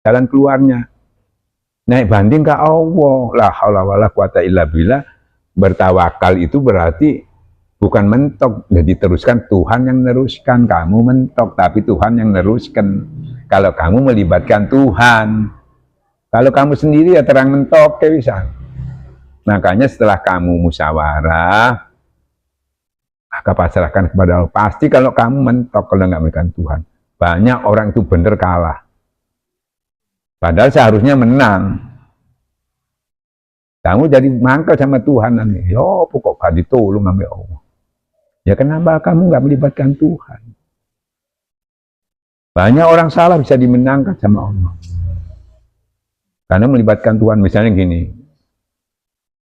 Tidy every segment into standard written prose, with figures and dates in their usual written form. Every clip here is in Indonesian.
jalan keluarnya. Naik banding ke Allah. La haula wala quwata illa billah. Bertawakal itu berarti bukan mentok, jadi teruskan Tuhan yang neruskan. Kamu mentok, tapi Tuhan yang neruskan. Kalau kamu melibatkan Tuhan, kalau kamu sendiri ya terang mentok kayak bisa. Makanya setelah kamu musyawarah, maka pasrahkan kepada Allah. Pasti kalau kamu mentok, kalau nggak melibatkan Tuhan, banyak orang itu bener kalah. Padahal seharusnya menang. Kamu jadi mangkel sama Tuhan nanti. Yo, pokok gak ditolong sama Allah. Ya kenapa kamu nggak melibatkan Tuhan? Banyak orang salah bisa dimenangkan sama Allah. Karena melibatkan Tuhan. Misalnya gini,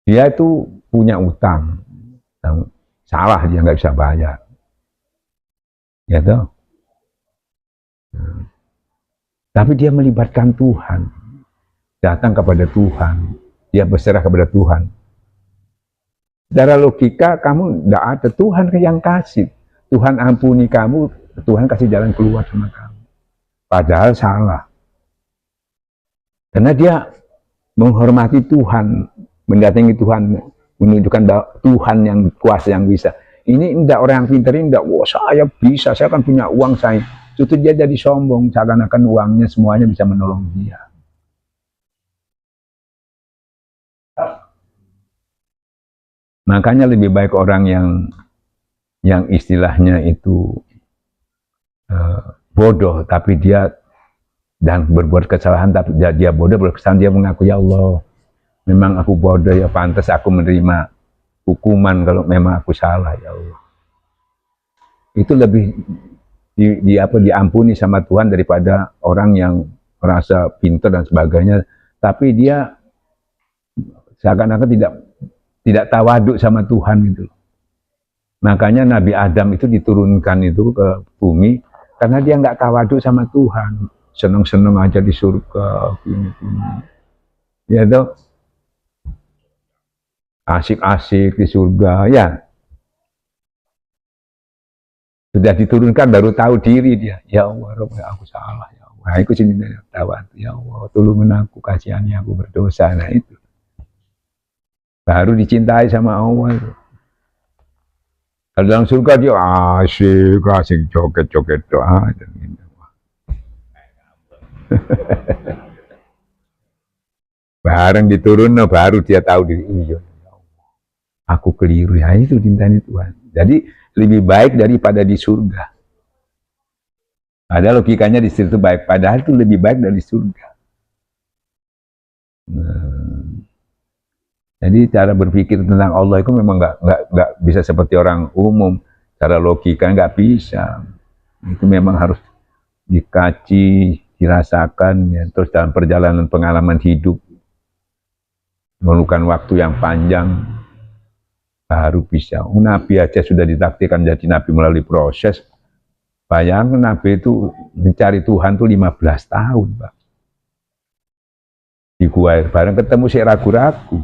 dia itu punya utang, salah dia nggak bisa bayar. Ya toh? Tapi dia melibatkan Tuhan, datang kepada Tuhan, dia berserah kepada Tuhan. Secara logika kamu tidak ada, Tuhan yang kasih. Tuhan ampuni kamu, Tuhan kasih jalan keluar sama kamu. Padahal salah. Karena dia menghormati Tuhan, mendatangi Tuhan, menunjukkan Tuhan yang kuasa yang bisa. Ini tidak orang yang pintar, ini tidak, wah saya bisa, saya kan punya uang saya. Justru dia jadi sombong, seakan-akan uangnya semuanya bisa menolong dia. Makanya lebih baik orang yang istilahnya itu bodoh, tapi dia dan berbuat kesalahan, tapi dia bodoh berkesalahan, dia mengaku, ya Allah, memang aku bodoh, ya pantas aku menerima hukuman kalau memang aku salah, ya Allah. Itu lebih diampuni sama Tuhan daripada orang yang merasa pintar dan sebagainya, tapi dia seakan-akan tidak tawaduk sama Tuhan itu. Makanya Nabi Adam itu diturunkan itu ke bumi karena dia nggak tawaduk sama Tuhan, seneng-seneng aja di surga, gini-gini. Ya toh, asik-asik di surga, ya. Sudah diturunkan baru tahu diri dia. Ya Allah, aku salah, ya Allah. Nah, aku sini tawadu, ya Allah, tolongin aku, kasihani aku berdosa. Nah itu. Baru dicintai sama Allah itu. Kalau dalam surga dia asik joget-joget doa. Bareng diturun, baru dia tahu diri, iya, aku keliru, ya itu cintanya Tuhan. Jadi lebih baik daripada di surga. Ada logikanya di situ baik, padahal itu lebih baik dari surga. Jadi cara berpikir tentang Allah itu memang nggak bisa seperti orang umum. Cara logika nggak bisa. Itu memang harus dikaji, dirasakan, ya. Terus dalam perjalanan pengalaman hidup, memerlukan waktu yang panjang, baru bisa. Nabi aja sudah ditakdirkan jadi Nabi melalui proses. Bayangkan Nabi itu mencari Tuhan tuh 15 tahun, Pak. Di gua bareng ketemu si ragu-ragu.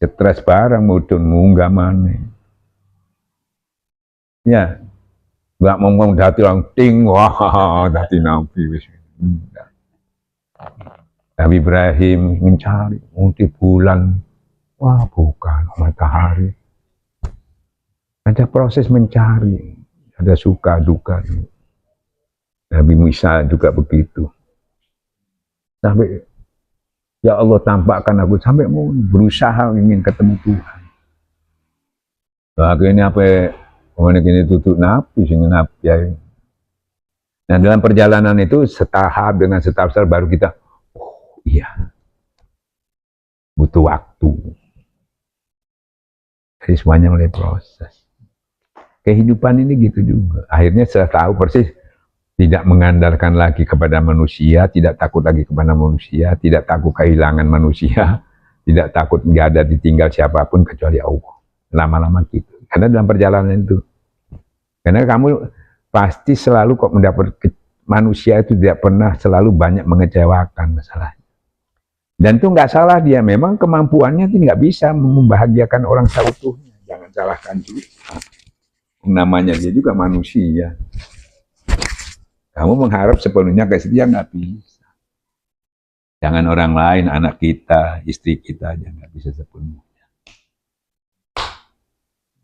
Stres bareng, mudun munggah mana. Ya, nggak ngomong dati orang ting, wah, dati Nabi. Nabi Ibrahim mencari, di bulan, wah bukan, matahari. Ada proses mencari, ada suka duka. Nabi Musa juga begitu. Sampai, ya Allah tampakkan aku, sampai mau berusaha ingin ketemu Tuhan. Akhirnya apa? Ini tutup Nabi, sehingga Nabi ya. Nah dalam perjalanan itu setahap dengan setahap baru kita, oh iya, butuh waktu. Jadi semuanya mulai proses. Kehidupan ini gitu juga. Akhirnya setelah tahu persis, tidak mengandalkan lagi kepada manusia, tidak takut lagi kepada manusia, tidak takut kehilangan manusia, tidak takut nggak ada ditinggal siapapun kecuali Allah. Lama-lama gitu. Karena dalam perjalanan itu, karena kamu pasti selalu kok mendapat manusia itu tidak pernah selalu banyak mengecewakan masalahnya. Dan itu nggak salah dia, memang kemampuannya itu nggak bisa membahagiakan orang seutuhnya. Jangan salahkan juga. Namanya dia juga manusia. Kamu mengharap sepenuhnya ke dia nggak bisa. Jangan orang lain, anak kita, istri kita aja nggak bisa sepenuhnya.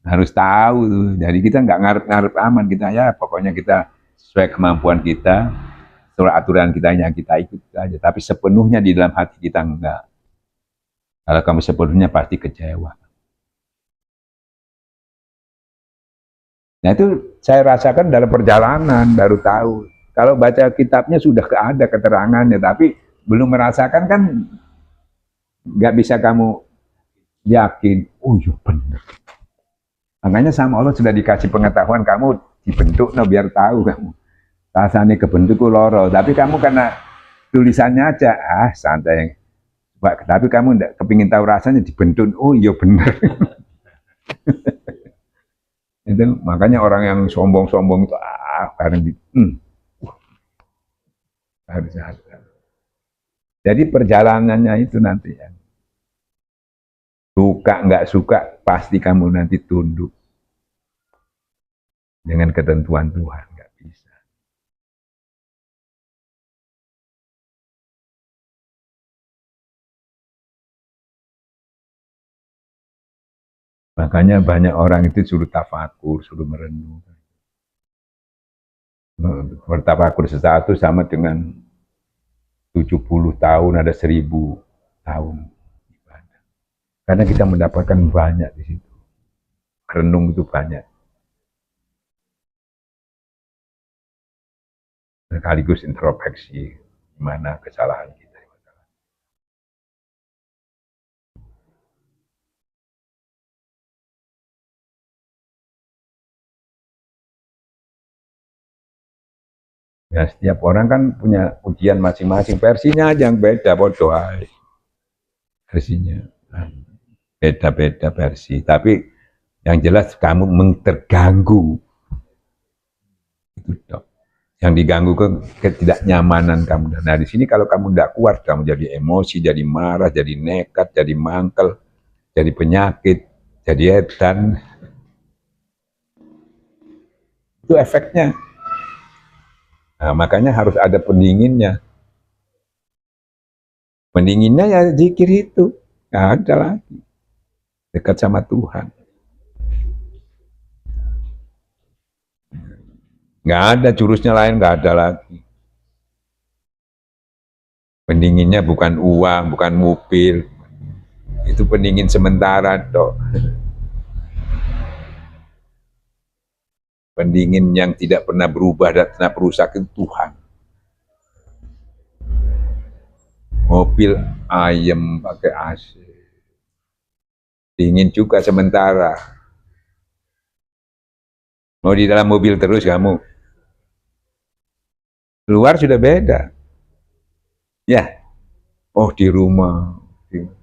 Harus tahu tuh. Jadi kita nggak ngarep-ngarep aman, kita ya pokoknya kita sesuai kemampuan kita, aturan kita yang kita ikut aja. Tapi sepenuhnya di dalam hati kita enggak. Kalau kamu sepenuhnya pasti kecewa. Nah itu saya rasakan dalam perjalanan baru tahu. Kalau baca kitabnya sudah ada keterangannya, tapi belum merasakan kan nggak bisa kamu yakin. Oh iya benar. Makanya sama Allah sudah dikasih pengetahuan kamu dibentuk, no, biar tahu kamu. Rasanya kebentuk loro, tapi kamu karena tulisannya aja, santai. Tapi kamu enggak kepingin tahu rasanya dibentuk, oh iya benar. Itu makanya orang yang sombong-sombong itu bareng harus. Jadi perjalanannya itu nanti ya. Suka nggak suka pasti kamu nanti tunduk dengan ketentuan Tuhan, nggak bisa. Makanya banyak orang itu suruh tafakur, suruh merenung. Bertafakur sesaat itu sama dengan 70 tahun, ada 1000 tahun. Karena kita mendapatkan banyak di situ. Renung itu banyak. Sekaligus introspeksi gimana kesalahan kita. Ya, setiap orang kan punya ujian masing-masing, versinya aja yang beda, bodoh versinya. Beda-beda versi, tapi yang jelas kamu terganggu. Itu dok. Yang diganggu ke ketidaknyamanan kamu. Nah di sini kalau kamu tidak kuat, kamu jadi emosi, jadi marah, jadi nekat, jadi mangkel, jadi penyakit, jadi edan. Itu efeknya. Nah, makanya harus ada pendinginnya. Pendinginnya ya zikir itu. Nggak ada lagi. Dekat sama Tuhan. Nggak ada, jurusnya lain nggak ada lagi. Pendinginnya bukan uang, bukan mobil. Itu pendingin sementara, dok. Pendingin yang tidak pernah berubah dan tidak perusak itu Tuhan. Mobil ayam pakai AC. Dingin juga sementara. Mau di dalam mobil terus kamu. Keluar sudah beda. Ya, oh di rumah.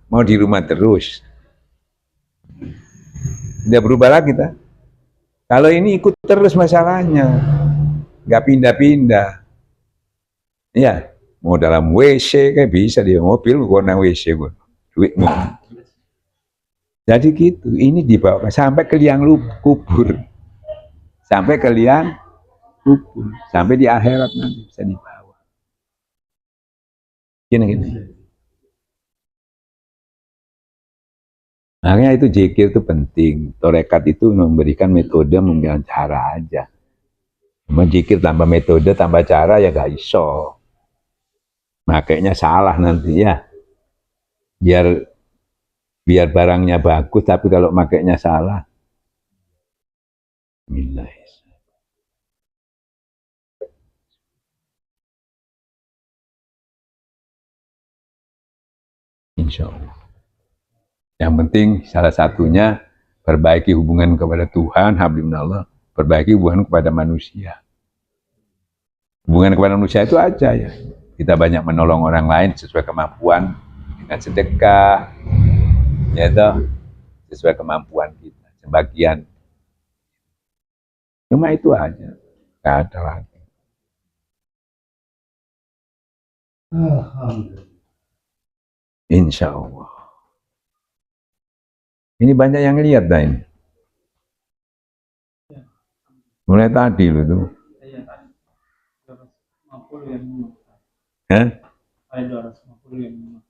Mau di rumah terus. Tidak berubah lagi, tak? Kalau ini ikut terus masalahnya. Nggak pindah-pindah. Ya, mau dalam WC kayak bisa dia mobil warna WC gue. Duitmu. Jadi gitu, ini dibawa sampai ke liang kubur. Sampai ke liang kubur. Sampai di akhirat nanti bisa dibawa. Gini. Makanya itu zikir itu penting. Torekat itu memberikan metode, memberikan cara aja. Cuma zikir tanpa metode, tanpa cara ya gak iso. Makanya salah nanti ya. Biar barangnya bagus, tapi kalau makainya salah. Bismillah. Insya Allah. Yang penting salah satunya perbaiki hubungan kepada Tuhan, habibnallah, perbaiki hubungan kepada manusia. Hubungan kepada manusia itu aja ya. Kita banyak menolong orang lain sesuai kemampuan, dengan sedekah, ya toh, sesuai kemampuan kita. Sebagian. Cuma itu aja. Gak ada lagi. Insya Allah. Ini banyak yang lihat dah ini. Mulai tadi loh tuh. Hah? Ada 250 ya minimal.